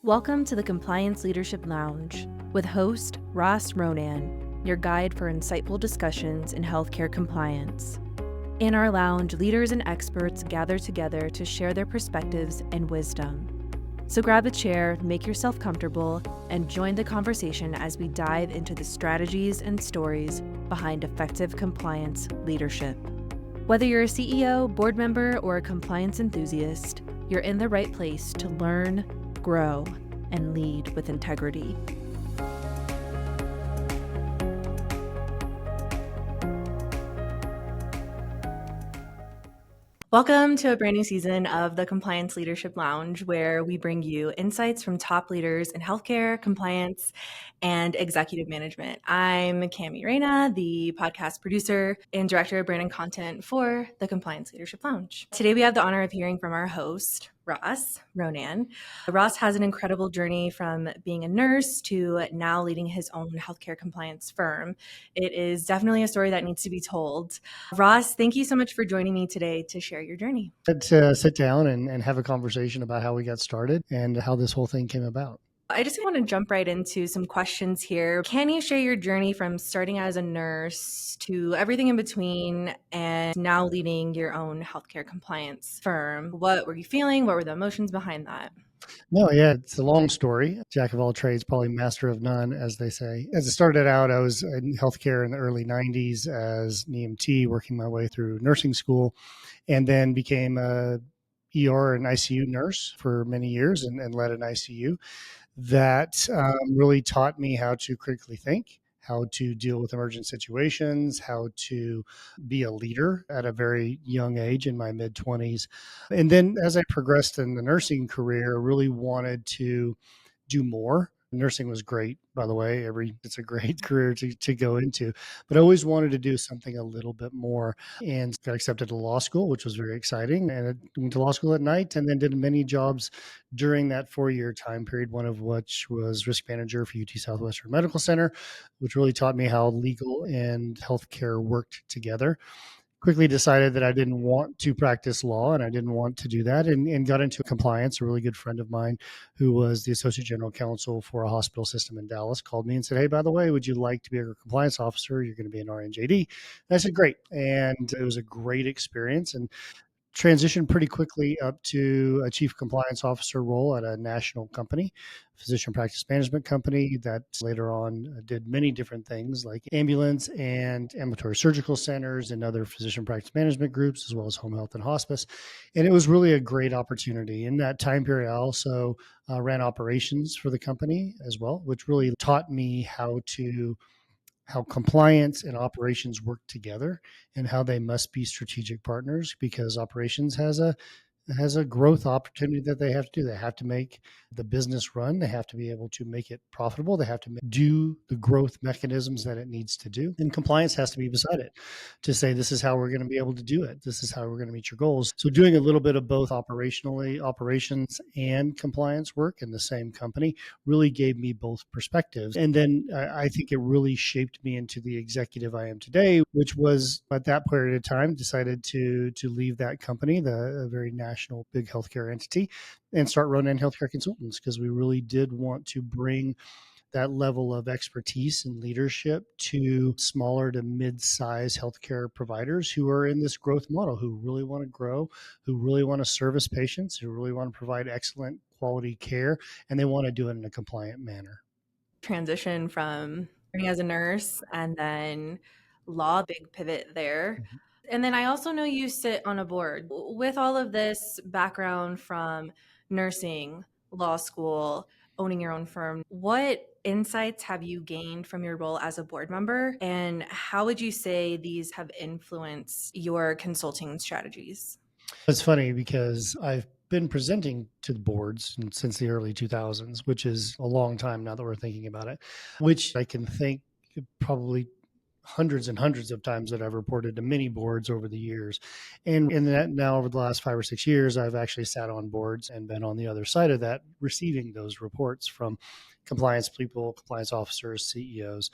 Welcome to the Compliance Leadership Lounge with host Ronan, your guide for insightful discussions in healthcare compliance. In our lounge, leaders and experts gather together to share their perspectives and wisdom. So grab a chair, make yourself comfortable, and join the conversation as we dive into the strategies and stories behind effective compliance leadership. Whether you're a CEO, board member, or a compliance enthusiast, you're in the right place to learn, grow, and lead with integrity. Welcome to a brand new season of the Compliance Leadership Lounge, where we bring you insights from top leaders in healthcare, compliance, and executive management. I'm Cami Reyna, the podcast producer and director of brand and content for the Compliance Leadership Lounge. Today, we have the honor of hearing from our host, Ronan. Ross has an incredible journey from being a nurse to now leading his own healthcare compliance firm. It is definitely a story that needs to be told. Ross, thank you so much for joining me today to share your journey. Let's sit down and have a conversation about how we got started and how this whole thing came about. I just want to jump right into some questions here. Can you share your journey from starting as a nurse to everything in between and now leading your own healthcare compliance firm? What were you feeling? What were the emotions behind that? No, yeah, it's a long story. Jack of all trades, probably master of none, as they say. As it started out, I was in healthcare in the early 90s as an EMT, working my way through nursing school, and then became a ER and ICU nurse for many years and led an ICU. That really taught me how to critically think, how to deal with emergent situations, how to be a leader at a very young age in my mid 20s. And then as I progressed in the nursing career, I really wanted to do more. Nursing was great, by the way. It's a great career to go into, but I always wanted to do something a little bit more and got accepted to law school, which was very exciting. And I went to law school at night and then did many jobs during that 4-year time period, one of which was risk manager for UT Southwestern Medical Center, which really taught me how legal and healthcare worked together. Quickly decided that I didn't want to practice law and I didn't want to do that and got into compliance. A really good friend of mine who was the associate general counsel for a hospital system in Dallas called me and said, "Hey, by the way, would you like to be a compliance officer? You're going to be an RNJD." And I said, "Great." And it was a great experience and transitioned pretty quickly up to a chief compliance officer role at a national company, physician practice management company that later on did many different things like ambulance and ambulatory surgical centers and other physician practice management groups, as well as home health and hospice. And it was really a great opportunity. In that time period, I also ran operations for the company as well, which really taught me how compliance and operations work together and how they must be strategic partners because operations has a growth opportunity that they have to do. They have to make the business run. They have to be able to make it profitable. They have to do the growth mechanisms that it needs to do. And compliance has to be beside it to say, this is how we're going to be able to do it. This is how we're going to meet your goals. So doing a little bit of both operations and compliance work in the same company really gave me both perspectives. And then I think it really shaped me into the executive I am today, which was at that period of time decided to leave that company, the very national big healthcare entity, and start Ronan Healthcare Consultants because we really did want to bring that level of expertise and leadership to smaller to mid-size healthcare providers who are in this growth model, who really want to grow, who really want to service patients, who really want to provide excellent quality care, and they want to do it in a compliant manner. Transition from working as a nurse and then law, big pivot there. Mm-hmm. And then I also know you sit on a board. With all of this background from nursing, law school, owning your own firm, what insights have you gained from your role as a board member? And how would you say these have influenced your consulting strategies? It's funny because I've been presenting to the boards since the early 2000s, which is a long time now that we're thinking about it, which I can think probably hundreds and hundreds of times that I've reported to many boards over the years. And in that now over the last 5 or 6 years, I've actually sat on boards and been on the other side of that, receiving those reports from compliance people, compliance officers, CEOs.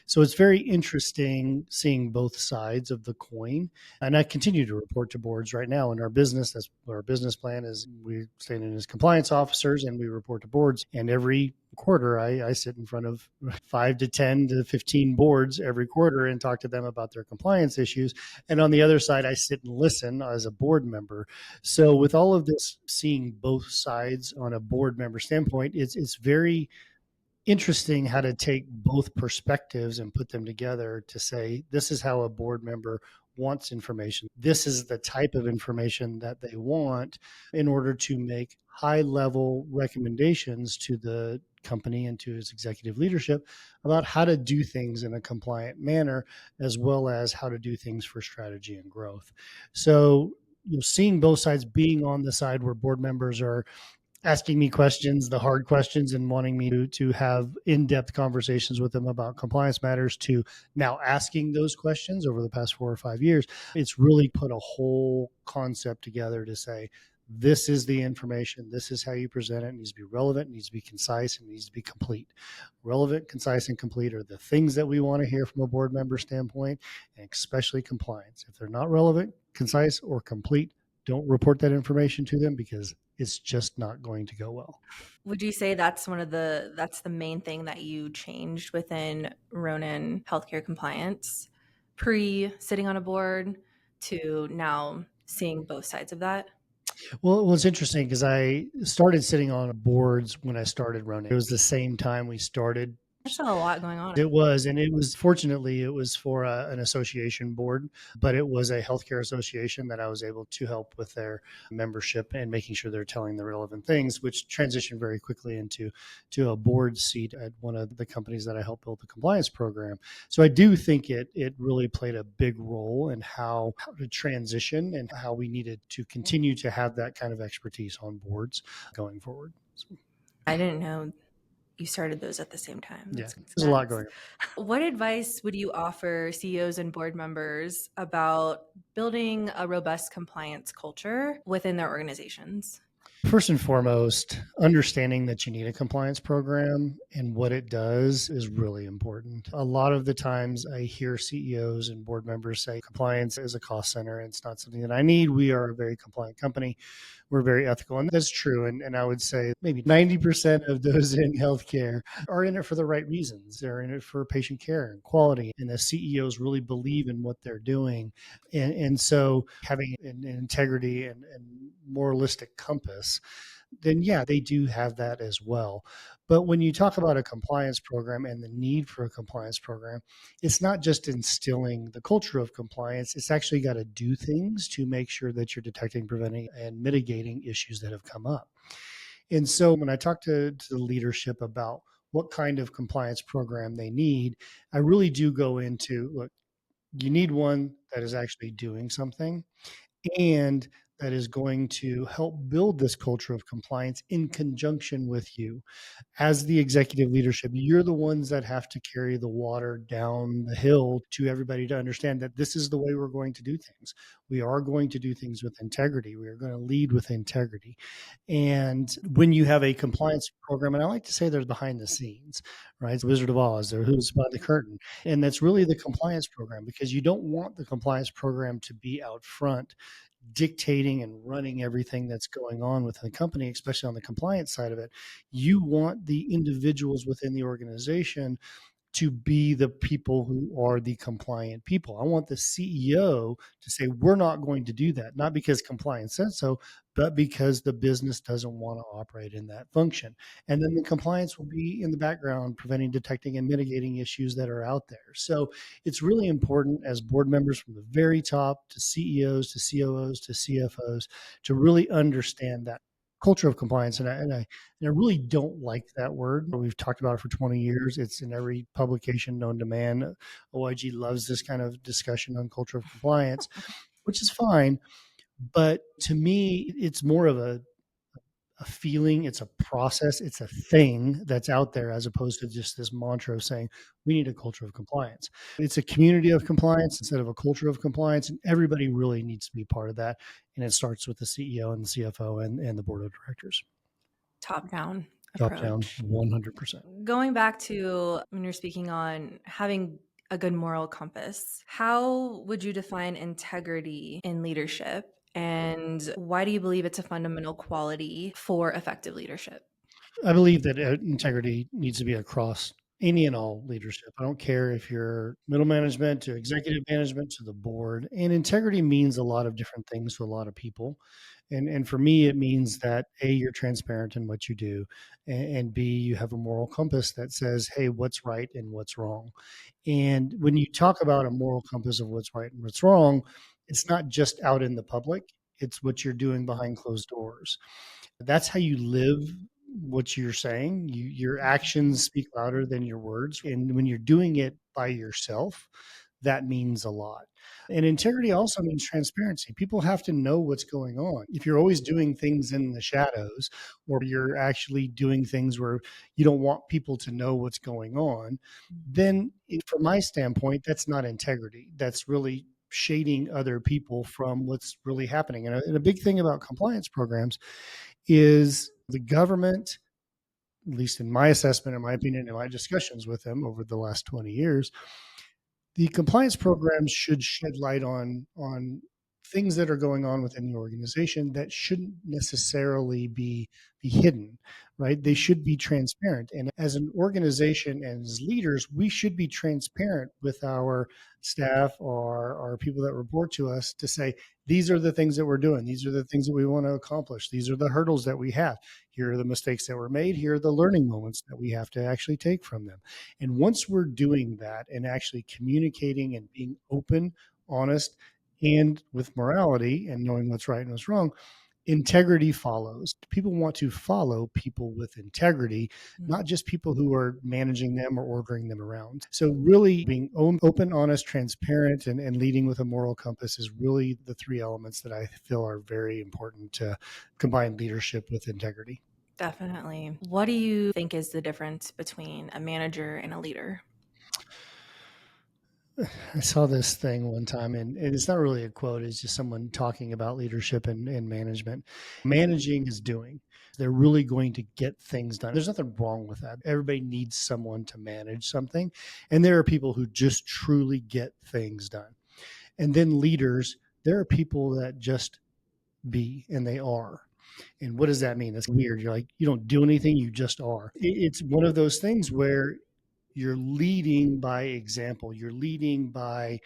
So it's very interesting seeing both sides of the coin. And I continue to report to boards right now in our business. That's what our business plan is. We stand in as compliance officers and we report to boards. And every quarter, I sit in front of 5 to 10 to 15 boards every quarter and talk to them about their compliance issues. And on the other side, I sit and listen as a board member. So with all of this, seeing both sides on a board member standpoint, it's very interesting how to take both perspectives and put them together to say, this is how a board member wants information. This is the type of information that they want in order to make high level recommendations to the company and to its executive leadership about how to do things in a compliant manner, as well as how to do things for strategy and growth. So, seeing both sides, being on the side where board members are asking me questions, the hard questions, and wanting me to have in-depth conversations with them about compliance matters, to now asking those questions over the past 4 or 5 years, it's really put a whole concept together to say, this is the information, this is how you present it. It needs to be relevant, it needs to be concise, it needs to be complete. Relevant, concise, and complete are the things that we want to hear from a board member standpoint, and especially compliance. If they're not relevant, concise, or complete, don't report that information to them, because it's just not going to go well. Would you say that's that's the main thing that you changed within Ronan Healthcare Compliance, pre sitting on a board to now seeing both sides of that? Well, it's interesting because I started sitting on boards when I started running. It was the same time we started. There's still a lot going on. It was, and it was, fortunately, it was for an association board, but it was a healthcare association that I was able to help with their membership and making sure they're telling the relevant things, which transitioned very quickly into a board seat at one of the companies that I helped build the compliance program. So I do think it really played a big role in how to transition and how we needed to continue to have that kind of expertise on boards going forward. So, I didn't know you started those at the same time. yeah, That's there's a lot going on. What advice would you offer CEOs and board members about building a robust compliance culture within their organizations? First and foremost, understanding that you need a compliance program and what it does is really important. A lot of the times I hear CEOs and board members say compliance is a cost center. It's not something that I need. We are a very compliant company. We're very ethical. And that's true. And I would say maybe 90% of those in healthcare are in it for the right reasons. They're in it for patient care and quality. And the CEOs really believe in what they're doing. And so having an integrity and moralistic compass, then yeah, they do have that as well. But when you talk about a compliance program and the need for a compliance program, it's not just instilling the culture of compliance. It's actually got to do things to make sure that you're detecting, preventing, and mitigating issues that have come up. And so when I talk to the leadership about what kind of compliance program they need, I really do go into, look, you need one that is actually doing something and that is going to help build this culture of compliance in conjunction with you. As the executive leadership, you're the ones that have to carry the water down the hill to everybody to understand that this is the way we're going to do things. We are going to do things with integrity. We are going to lead with integrity. And when you have a compliance program, and I like to say there's behind the scenes, right? It's the Wizard of Oz, or who's behind the curtain. And that's really the compliance program, because you don't want the compliance program to be out front dictating and running everything that's going on within the company, especially on the compliance side of it. You want the individuals within the organization to be the people who are the compliant people. I want the CEO to say, we're not going to do that, not because compliance says so, but because the business doesn't want to operate in that function. And then the compliance will be in the background, preventing, detecting, and mitigating issues that are out there. So it's really important as board members from the very top to CEOs, to COOs, to CFOs, to really understand that culture of compliance. And I really don't like that word. We've talked about it for 20 years. It's in every publication known to man. OIG loves this kind of discussion on culture of compliance, which is fine. But to me, it's more of a a feeling, it's a process, it's a thing that's out there, as opposed to just this mantra of saying we need a culture of compliance. It's a community of compliance instead of a culture of compliance, and everybody really needs to be part of that. And it starts with the CEO and the CFO and the board of directors. Top down Top down, approach. 100%. Going back to when you're speaking on having a good moral compass, how would you define integrity in leadership? And why do you believe it's a fundamental quality for effective leadership? I believe that integrity needs to be across any and all leadership. I don't care if you're middle management to executive management to the board. And integrity means a lot of different things to a lot of people. And for me, it means that A, you're transparent in what you do, and B, you have a moral compass that says, hey, what's right and what's wrong. And when you talk about a moral compass of what's right and what's wrong, it's not just out in the public, it's what you're doing behind closed doors. That's how you live what you're saying. Your actions speak louder than your words. And when you're doing it by yourself, that means a lot. And integrity also means transparency. People have to know what's going on. If you're always doing things in the shadows, or you're actually doing things where you don't want people to know what's going on, then from my standpoint, that's not integrity. That's really shading other people from what's really happening. And a big thing about compliance programs is the government, at least in my assessment, in my opinion, in my discussions with them over the last 20 years, the compliance programs should shed light on things that are going on within the organization that shouldn't necessarily be hidden, right? They should be transparent. And as an organization and as leaders, we should be transparent with our staff or our people that report to us to say, these are the things that we're doing. These are the things that we want to accomplish. These are the hurdles that we have. Here are the mistakes that were made. Here are the learning moments that we have to actually take from them. And once we're doing that and actually communicating and being open, honest, and with morality and knowing what's right and what's wrong, integrity follows. People want to follow people with integrity, not just people who are managing them or ordering them around. So really being open, honest, transparent, and leading with a moral compass is really the three elements that I feel are very important to combine leadership with integrity. Definitely. What do you think is the difference between a manager and a leader? I saw this thing one time, and it's not really a quote, it's just someone talking about leadership and management. Managing is doing. They're really going to get things done. There's nothing wrong with that. Everybody needs someone to manage something. And there are people who just truly get things done. And then leaders, there are people that just be, and they are. And what does that mean? That's weird. You're like, you don't do anything, you just are. It's one of those things where you're leading by example, you're leading by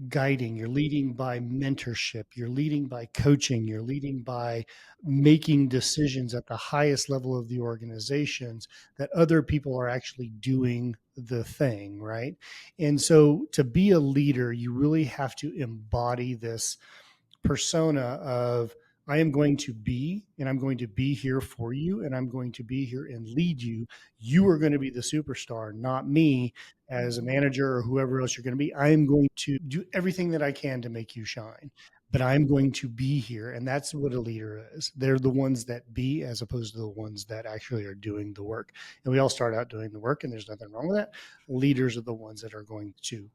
guiding, you're leading by mentorship, you're leading by coaching, you're leading by making decisions at the highest level of the organizations that other people are actually doing the thing, right? And so to be a leader, you really have to embody this persona of I am going to be, and I'm going to be here for you, and I'm going to be here and lead you. You are going to be the superstar, not me as a manager or whoever else you're going to be. I am going to do everything that I can to make you shine, but I'm going to be here. And that's what a leader is. They're the ones that be as opposed to the ones that actually are doing the work. And we all start out doing the work, and there's nothing wrong with that. Leaders are the ones that are going to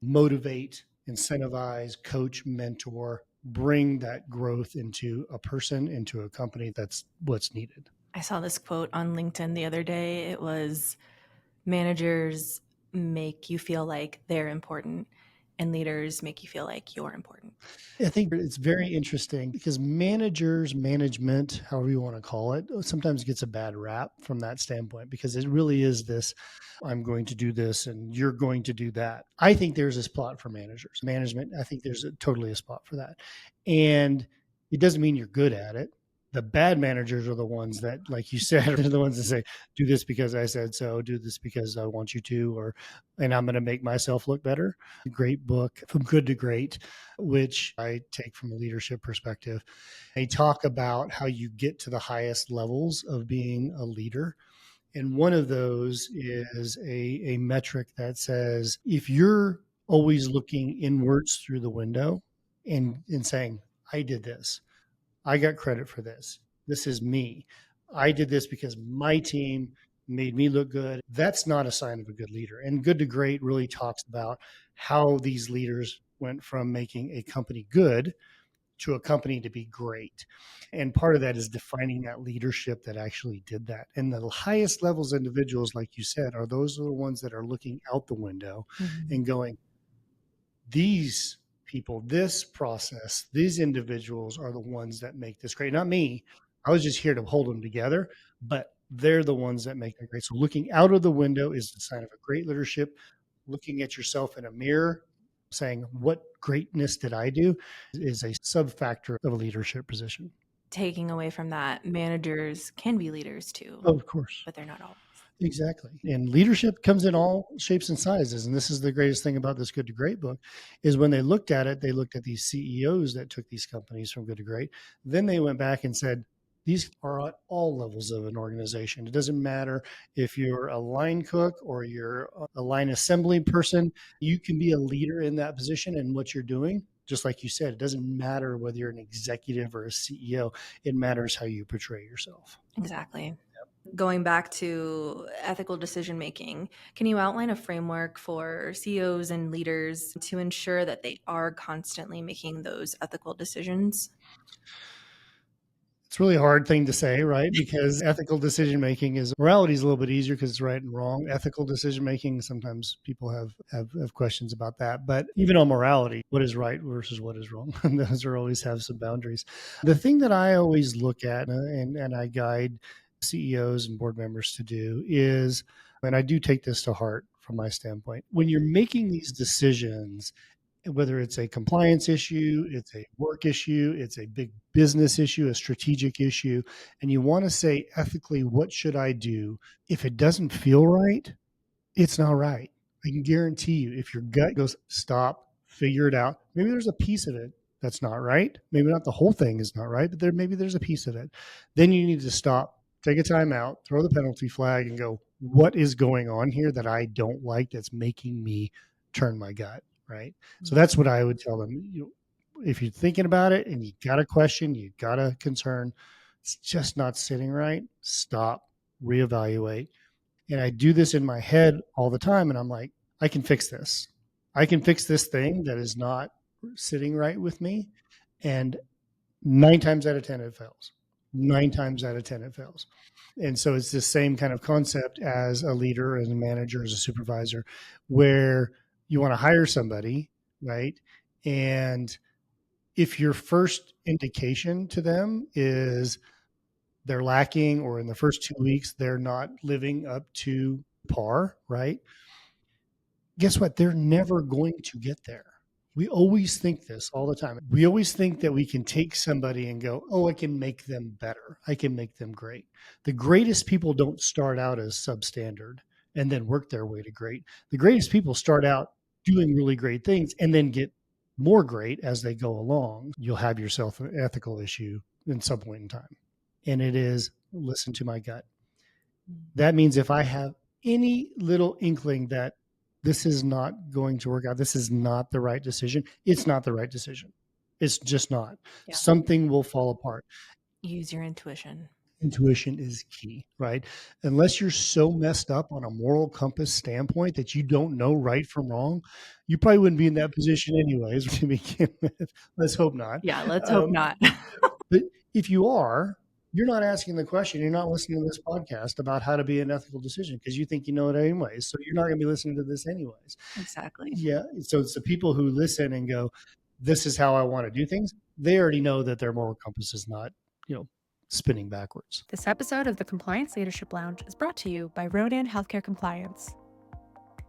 motivate, incentivize, coach, mentor, bring that growth into a person, into a company. That's what's needed. I saw this quote on LinkedIn the other day. It was managers make you feel like they're important and leaders make you feel like you're important. I think it's very interesting because managers, management, however you want to call it, sometimes gets a bad rap from that standpoint because it really is this I'm going to do this and you're going to do that. I think there's a spot for managers, management. I think there's totally a spot for that. And it doesn't mean you're good at it. The bad managers are the ones that, like you said, are the ones that say, do this because I said so, do this because I want you to, and I'm going to make myself look better. Great book, From Good to Great, which I take from a leadership perspective. They talk about how you get to the highest levels of being a leader. And one of those is a metric that says if you're always looking inwards through the window and saying, I did this, I got credit for this, this is me, I did this because my team made me look good. That's not a sign of a good leader. And Good to Great really talks about how these leaders went from making a company good to a company to be great. And part of that is defining that leadership that actually did that. And the highest levels individuals, like you said, are those are the ones that are looking out the window and going, these people, this process, these individuals are the ones that make this great. Not me. I was just here to hold them together, but they're the ones that make it great. So looking out of the window is the sign of a great leadership. Looking at yourself in a mirror, saying, what greatness did I do, is a sub factor of a leadership position. Taking away from that, managers can be leaders too, Oh, of course. but they're not always. Exactly. And leadership comes in all shapes and sizes. And this is the greatest thing about this Good to Great book is when they looked at it, they looked at these CEOs that took these companies from good to great. Then they went back and said, these are at all levels of an organization. It doesn't matter if you're a line cook or you're a line assembly person, you can be a leader in that position and what you're doing. Just like you said, it doesn't matter whether you're an executive or a CEO. It matters how you portray yourself. Exactly. Going back to ethical decision making, can you outline a framework for CEOs and leaders to ensure that they are constantly making those ethical decisions? It's really a hard thing to say, right? Because ethical decision making is morality is a little bit easier because it's right and wrong. Ethical decision making, sometimes people have questions about that. But even on morality, what is right versus what is wrong? Those are always have some boundaries. The thing that I always look at and I guide CEOs and board members to do is, and I do take this to heart from my standpoint, when you're making these decisions, whether it's a compliance issue, it's a work issue, it's a big business issue, a strategic issue, and you want to say ethically, what should I do? If it doesn't feel right, it's not right. I can guarantee you, if your gut goes, stop, figure it out, maybe there's a piece of it that's not right. Maybe not the whole thing is not right, but maybe there's a piece of it. Then you need to stop, take a time out, throw the penalty flag and go, what is going on here that I don't like that's making me turn my gut, right? So that's what I would tell them. If you're thinking about it and you got a question, you got a concern, it's just not sitting right, stop, reevaluate. And I do this in my head all the time. And I'm like, I can fix this. I can fix this thing that is not sitting right with me. And 9 times out of 10, it fails. 9 times out of 10, it fails. And so it's the same kind of concept as a leader, as a manager, as a supervisor, where you want to hire somebody, right? And if your first indication to them is they're lacking, or in the first 2 weeks, they're not living up to par, right? Guess what? They're never going to get there. We always think this all the time. We always think that we can take somebody and go, oh, I can make them better. I can make them great. The greatest people don't start out as substandard and then work their way to great. The greatest people start out doing really great things and then get more great as they go along. You'll have yourself an ethical issue in some point in time. And it is, listen to my gut. That means if I have any little inkling that this is not going to work out, this is not the right decision, it's not the right decision. It's just not. Yeah. Something will fall apart. Use your intuition. Intuition is key, right? Unless you're so messed up on a moral compass standpoint that you don't know right from wrong, you probably wouldn't be in that position anyways to begin with. Let's hope not. Yeah, let's hope not. But if you are, you're not asking the question. You're not listening to this podcast about how to be an ethical decision because you think you know it anyways. So you're not going to be listening to this anyways. Exactly. Yeah. So it's the people who listen and go, this is how I want to do things. They already know that their moral compass is not, spinning backwards. This episode of the Compliance Leadership Lounge is brought to you by Ronan Healthcare Compliance.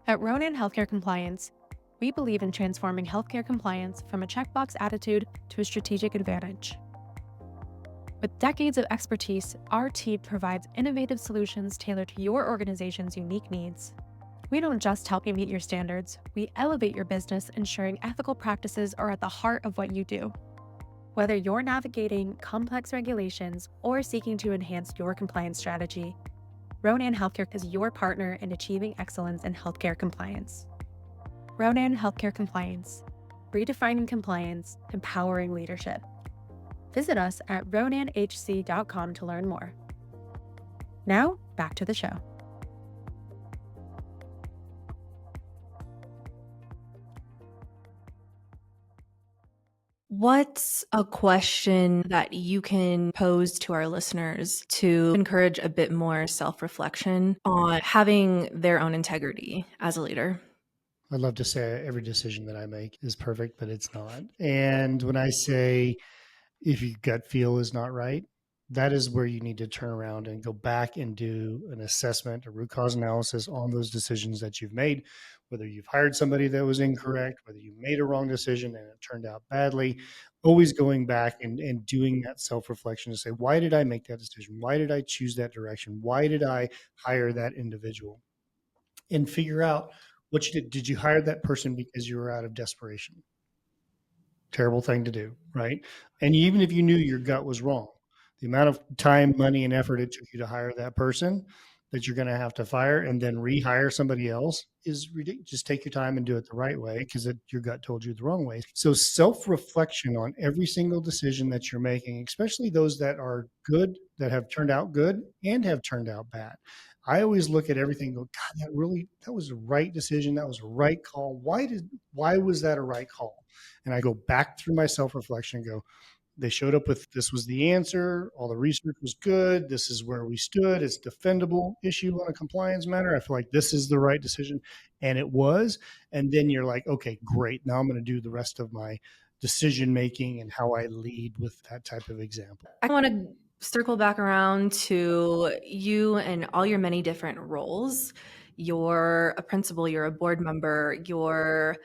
At Ronan Healthcare Compliance, we believe in transforming healthcare compliance from a checkbox attitude to a strategic advantage. With decades of expertise, our team provides innovative solutions tailored to your organization's unique needs. We don't just help you meet your standards, we elevate your business, ensuring ethical practices are at the heart of what you do. Whether you're navigating complex regulations or seeking to enhance your compliance strategy, Ronan Healthcare is your partner in achieving excellence in healthcare compliance. Ronan Healthcare Compliance, redefining compliance, empowering leadership. Visit us at ronanhc.com to learn more. Now, back to the show. What's a question that you can pose to our listeners to encourage a bit more self-reflection on having their own integrity as a leader? I'd love to say every decision that I make is perfect, but it's not. And when I say if your gut feel is not right, that is where you need to turn around and go back and do an assessment, a root cause analysis on those decisions that you've made, whether you've hired somebody that was incorrect, whether you made a wrong decision and it turned out badly. Always going back and doing that self-reflection to say, why did I make that decision? Why did I choose that direction? Why did I hire that individual? And figure out what you did. Did you hire that person because you were out of desperation? Terrible thing to do, right? And even if you knew your gut was wrong, the amount of time, money, and effort it took you to hire that person that you're going to have to fire and then rehire somebody else is ridiculous. Just take your time and do it the right way because your gut told you the wrong way. So self-reflection on every single decision that you're making, especially those that are good, that have turned out good and have turned out bad. I always look at everything and go, God, that was a right decision. That was a right call. Why was that a right call? And I go back through my self-reflection and go, they showed up with this was the answer. All the research was good. This is where we stood. It's defendable issue on a compliance matter. I feel like this is the right decision. And it was. And then you're like, okay, great. Now I'm going to do the rest of my decision making and how I lead with that type of example. I want to circle back around to you and all your many different roles. You're a principal, you're a board member, you're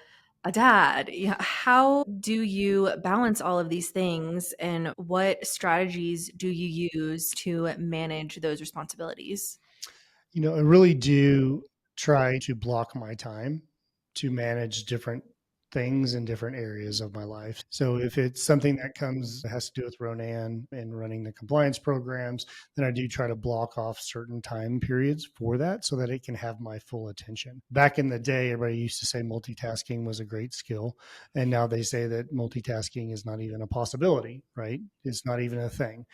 a dad. How do you balance all of these things, and what strategies do you use to manage those responsibilities? I really do try to block my time to manage different things in different areas of my life. So if it's something that has to do with Ronan and running the compliance programs, then I do try to block off certain time periods for that so that it can have my full attention. Back in the day, everybody used to say multitasking was a great skill. And now they say that multitasking is not even a possibility, right? It's not even a thing.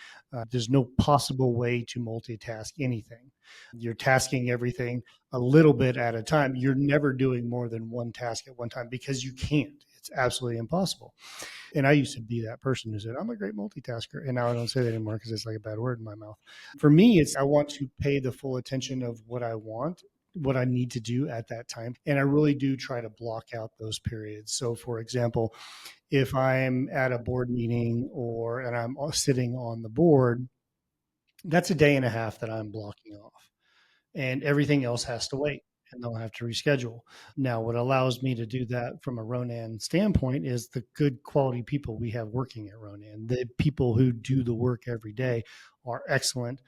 There's no possible way to multitask anything. You're tasking everything a little bit at a time. You're never doing more than one task at one time because you can't. It's absolutely impossible. And I used to be that person who said, I'm a great multitasker. And now I don't say that anymore because it's like a bad word in my mouth. For me, I want to pay the full attention of what I want, what I need to do at that time. And I really do try to block out those periods. So for example, if I'm at a board meeting and I'm sitting on the board, that's a day and a half that I'm blocking off, and everything else has to wait and they'll have to reschedule. Now, what allows me to do that from a Ronan standpoint is the good quality people we have working at Ronan. The people who do the work every day are excellent,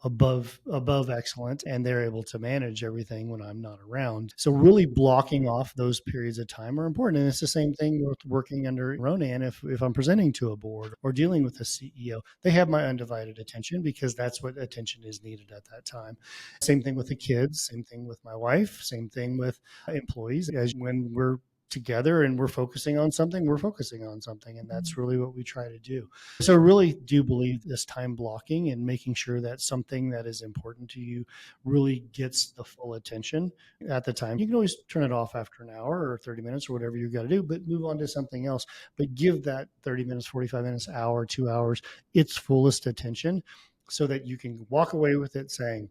above excellent, and they're able to manage everything when I'm not around. So really blocking off those periods of time are important. And it's the same thing with working under Ronan. If I'm presenting to a board or dealing with a CEO, they have my undivided attention because that's what attention is needed at that time. Same thing with the kids, same thing with my wife, same thing with employees. As when we're together and we're focusing on something, and that's really what we try to do. So I really do believe this time blocking and making sure that something that is important to you really gets the full attention at the time. You can always turn it off after an hour or 30 minutes or whatever you've got to do, but move on to something else. But give that 30 minutes, 45 minutes, hour, 2 hours its fullest attention so that you can walk away with it saying,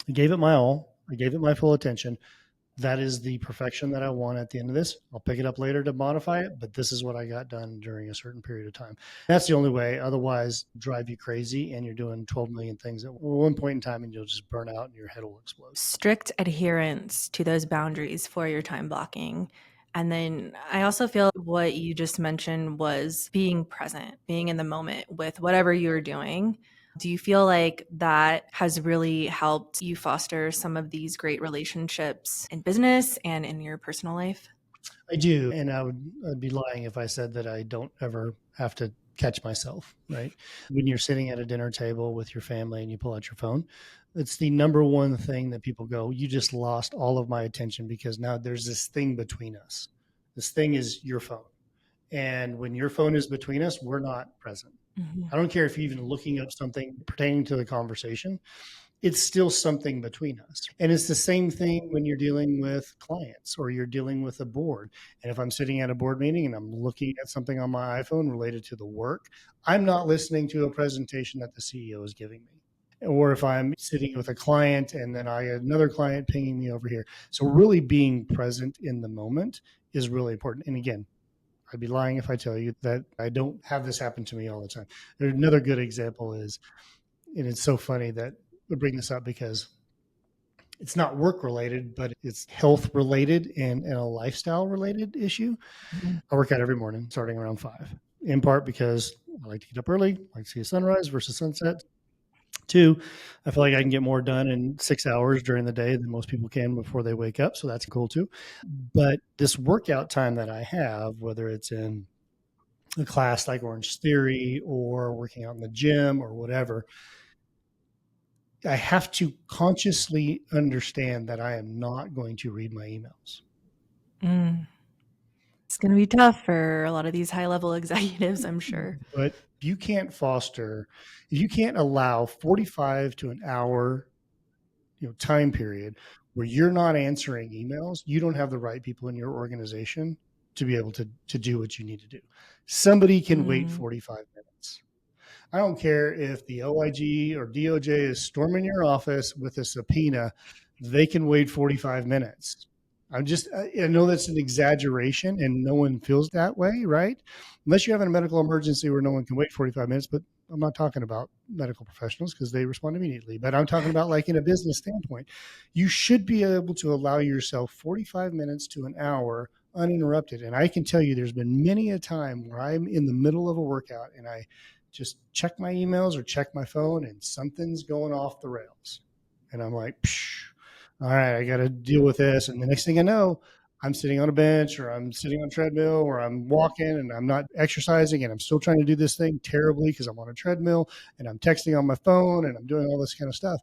I gave it my all, I gave it my full attention. That is the perfection that I want at the end of this. I'll pick it up later to modify it, but this is what I got done during a certain period of time. That's the only way. Otherwise, drive you crazy and you're doing 12 million things at one point in time and you'll just burn out and your head will explode. Strict adherence to those boundaries for your time blocking. And then I also feel what you just mentioned was being present, being in the moment with whatever you're doing. Do you feel like that has really helped you foster some of these great relationships in business and in your personal life? I do. And I'd be lying if I said that I don't ever have to catch myself, right? When you're sitting at a dinner table with your family and you pull out your phone, it's the number one thing that people go, you just lost all of my attention because now there's this thing between us. This thing is your phone. And when your phone is between us, we're not present. Mhm. I don't care if you're even looking up something pertaining to the conversation. it's still something between us. And it's the same thing when you're dealing with clients or you're dealing with a board. And if I'm sitting at a board meeting and I'm looking at something on my iPhone related to the work, I'm not listening to a presentation that the CEO is giving me. Or if I'm sitting with a client and then I get another client pinging me over here. So really being present in the moment is really important. And again, I'd be lying if I tell you that I don't have this happen to me all the time. Another good example is, and it's so funny that we bring this up because it's not work related, but it's health related and a lifestyle related issue. Mhm. I work out every morning starting around 5, in part because I like to get up early, I like to see a sunrise versus sunset. Two, I feel like I can get more done in 6 hours during the day than most people can before they wake up. So that's cool too. But this workout time that I have, whether it's in a class like Orange Theory or working out in the gym or whatever, I have to consciously understand that I am not going to read my emails. Mm. It's going to be tough for a lot of these high level executives, I'm sure. But you can't foster, you can't allow 45 to an hour, time period where you're not answering emails. You don't have the right people in your organization to be able to do what you need to do. Somebody can wait Mm. 45 minutes. I don't care if the OIG or DOJ is storming your office with a subpoena, they can wait 45 minutes. I know that's an exaggeration and no one feels that way, right? Unless you have a medical emergency where no one can wait 45 minutes, but I'm not talking about medical professionals because they respond immediately, but I'm talking about like in a business standpoint. You should be able to allow yourself 45 minutes to an hour uninterrupted. And I can tell you there's been many a time where I'm in the middle of a workout and I just check my emails or check my phone and something's going off the rails. And I'm like, psh, all right, I got to deal with this. And the next thing I know, I'm sitting on a bench or I'm sitting on a treadmill or I'm walking and I'm not exercising and I'm still trying to do this thing terribly because I'm on a treadmill and I'm texting on my phone and I'm doing all this kind of stuff.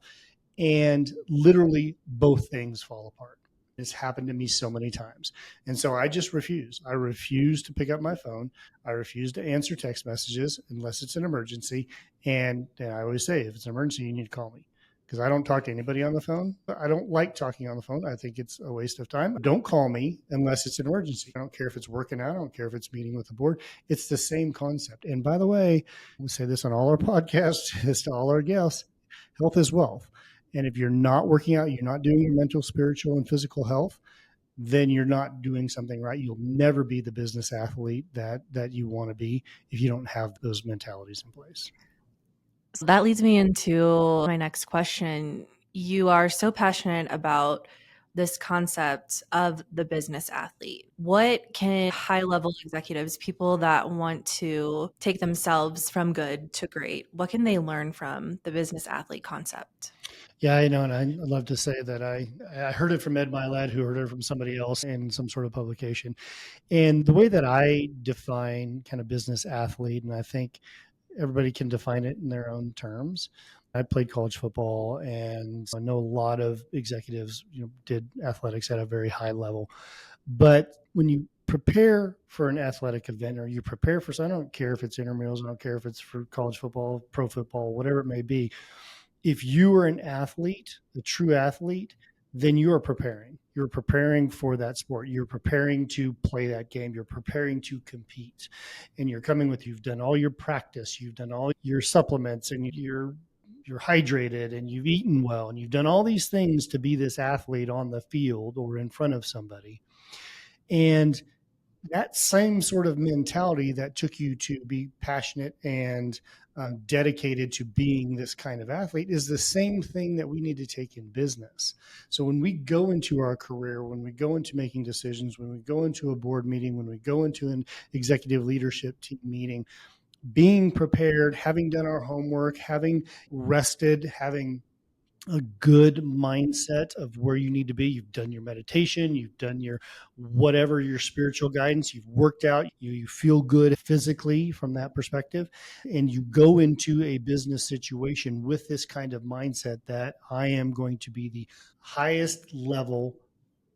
And literally both things fall apart. It's happened to me so many times. And so I just refuse. I refuse to pick up my phone. I refuse to answer text messages unless it's an emergency. And I always say, if it's an emergency, you need to call me because I don't talk to anybody on the phone. I don't like talking on the phone. I think it's a waste of time. Don't call me unless it's an emergency. I don't care if it's working out. I don't care if it's meeting with the board. It's the same concept. And by the way, we say this on all our podcasts, as to all our guests, health is wealth. And if you're not working out, you're not doing your mental, spiritual, and physical health, then you're not doing something right. You'll never be the business athlete that you want to be if you don't have those mentalities in place. So that leads me into my next question. You are so passionate about this concept of the business athlete. What can high level executives, people that want to take themselves from good to great, what can they learn from the business athlete concept? Yeah, I know. And I'd love to say that I heard it from Ed Milet, who heard it from somebody else in some sort of publication. And the way that I define kind of business athlete, and I think everybody can define it in their own terms. I played college football and I know a lot of executives, did athletics at a very high level. But when you prepare for an athletic event or you prepare for, so I don't care if it's intramurals, I don't care if it's for college football, pro football, whatever it may be, if you are an athlete, a true athlete, then you are preparing. You're preparing for that sport. You're preparing to play that game. You're preparing to compete. And you're coming with, you've done all your practice, you've done all your supplements, and you're hydrated and you've eaten well and you've done all these things to be this athlete on the field or in front of somebody. And that same sort of mentality that took you to be passionate and dedicated to being this kind of athlete is the same thing that we need to take in business. So when we go into our career, when we go into making decisions, when we go into a board meeting, when we go into an executive leadership team meeting, being prepared, having done our homework, having rested, having a good mindset of where you need to be. You've done your meditation, you've done your whatever your spiritual guidance, you've worked out, you feel good physically from that perspective. And you go into a business situation with this kind of mindset that I am going to be the highest level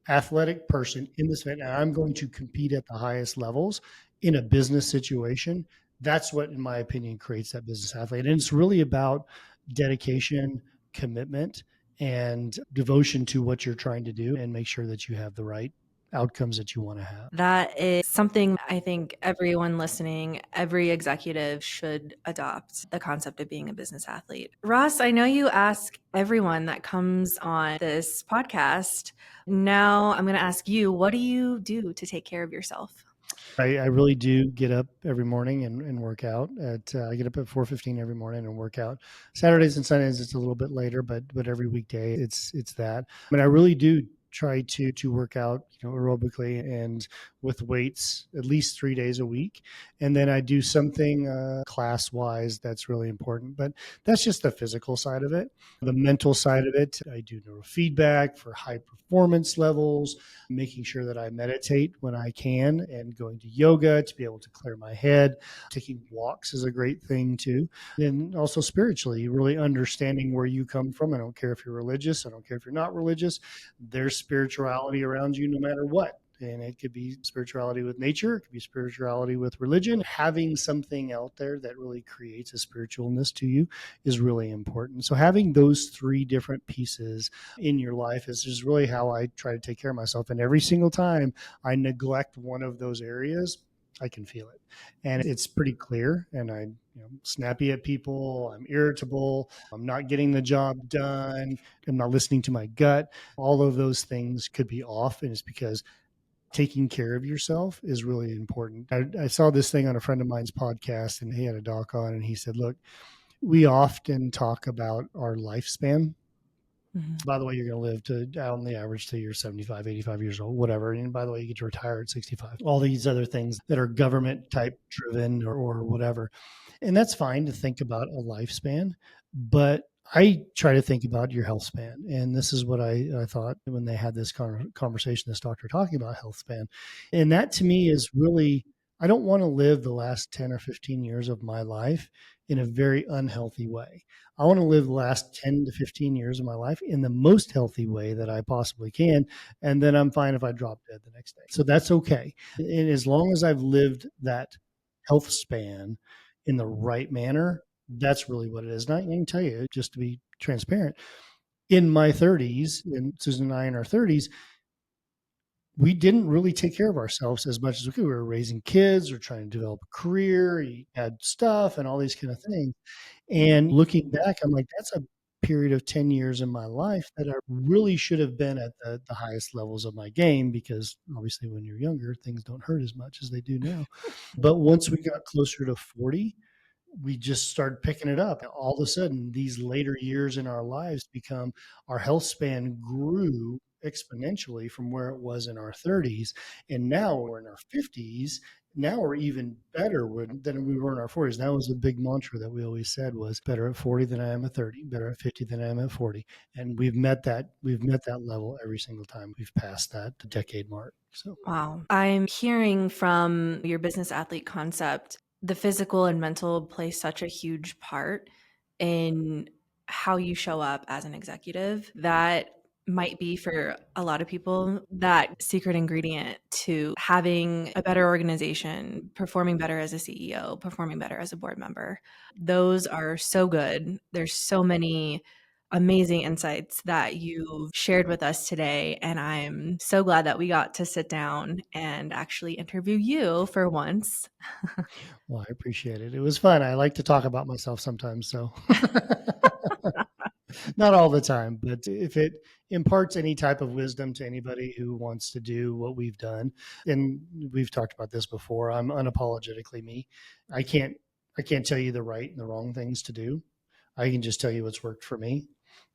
athletic person in this event, and I'm going to compete at the highest levels in a business situation. That's what, in my opinion, creates that business athlete. And it's really about dedication, commitment and devotion to what you're trying to do and make sure that you have the right outcomes that you want to have. That is something I think everyone listening, every executive should adopt, the concept of being a business athlete. Ross, I know you ask everyone that comes on this podcast. Now I'm going to ask you, what do you do to take care of yourself? I really do get up every morning and work out. I get up at 4:15 every morning and work out. Saturdays and Sundays it's a little bit later, but every weekday it's that. I really do try to work out, aerobically and with weights at least 3 days a week, and then I do something class wise that's really important. But that's just the physical side of it. The mental side of it, I do neurofeedback for high performance levels, making sure that I meditate when I can, and going to yoga to be able to clear my head. Taking walks is a great thing too. And also spiritually, really understanding where you come from. I don't care if you're religious, I don't care if you're not religious. There's spirituality around you no matter what. And it could be spirituality with nature, it could be spirituality with religion. Having something out there that really creates a spiritualness to you is really important. So having those three different pieces in your life is just really how I try to take care of myself. And every single time I neglect one of those areas, I can feel it. And it's pretty clear. And snappy at people, I'm irritable, I'm not getting the job done, I'm not listening to my gut. All of those things could be off. And it's because taking care of yourself is really important. I saw this thing on a friend of mine's podcast, and he had a doc on, and he said, look, we often talk about our lifespan. By the way, you're going to live to, on the average, till you're 75, 85 years old, whatever. And by the way, you get to retire at 65. All these other things that are government type driven or whatever. And that's fine to think about a lifespan, but I try to think about your health span. And this is what I thought when they had this conversation, this doctor talking about health span. And that to me is really, I don't want to live the last 10 or 15 years of my life in a very unhealthy way. I want to live the last 10 to 15 years of my life in the most healthy way that I possibly can. And then I'm fine if I drop dead the next day. So that's okay. And as long as I've lived that health span in the right manner, that's really what it is. And I can tell you, just to be transparent, in my 30s, and Susan and I in our 30s, we didn't really take care of ourselves as much as we could. We were raising kids, or trying to develop a career, you had stuff and all these kind of things. And looking back, I'm like, that's a period of 10 years in my life that I really should have been at the highest levels of my game, because obviously when you're younger, things don't hurt as much as they do now. But once we got closer to 40, we just started picking it up. All of a sudden, these later years in our lives our health span grew exponentially from where it was in our 30s. And now we're in our 50s. Now we're even better than we were in our 40s. That was a big mantra that we always said was better at 40 than I am at 30, better at 50 than I am at 40. And we've met that level every single time we've passed that decade mark. So Wow. I'm hearing from your business athlete concept, the physical and mental play such a huge part in how you show up as an executive. That might be for a lot of people that secret ingredient to having a better organization, performing better as a CEO, performing better as a board member. Those are so good. There's so many amazing insights that you've shared with us today. And I'm so glad that we got to sit down and actually interview you for once. well, I appreciate it. It was fun. I like to talk about myself sometimes. So not all the time, but if it imparts any type of wisdom to anybody who wants to do what we've done, and we've talked about this before, I'm unapologetically me. I can't tell you the right and the wrong things to do. I can just tell you what's worked for me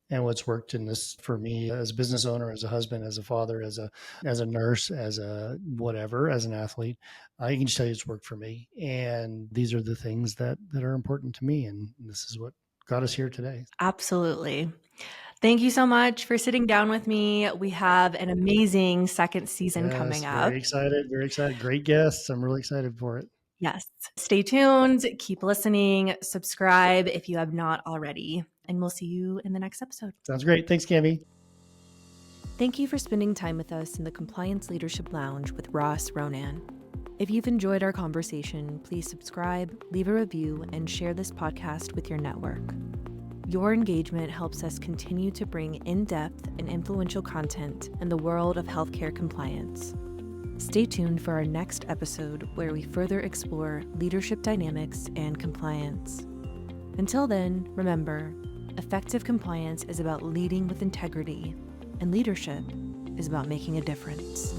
and what's worked in this for me as a business owner, as a husband, as a father, as a nurse, as a whatever, as an athlete. I can just tell you it's worked for me. And these are the things that are important to me. And this is what got us here today. Absolutely. Thank you so much for sitting down with me. We have an amazing second season coming Yes, up. very excited, very excited. Great guests. I'm really excited for it. Yes. Stay tuned. Keep listening. Subscribe if you have not already. And we'll see you in the next episode. Sounds great. Thanks, Cami. Thank you for spending time with us in the Compliance Leadership Lounge with Ross Ronan. If you've enjoyed our conversation, please subscribe, leave a review, and share this podcast with your network. Your engagement helps us continue to bring in-depth and influential content in the world of healthcare compliance. Stay tuned for our next episode where we further explore leadership dynamics and compliance. Until then, remember, effective compliance is about leading with integrity, and leadership is about making a difference.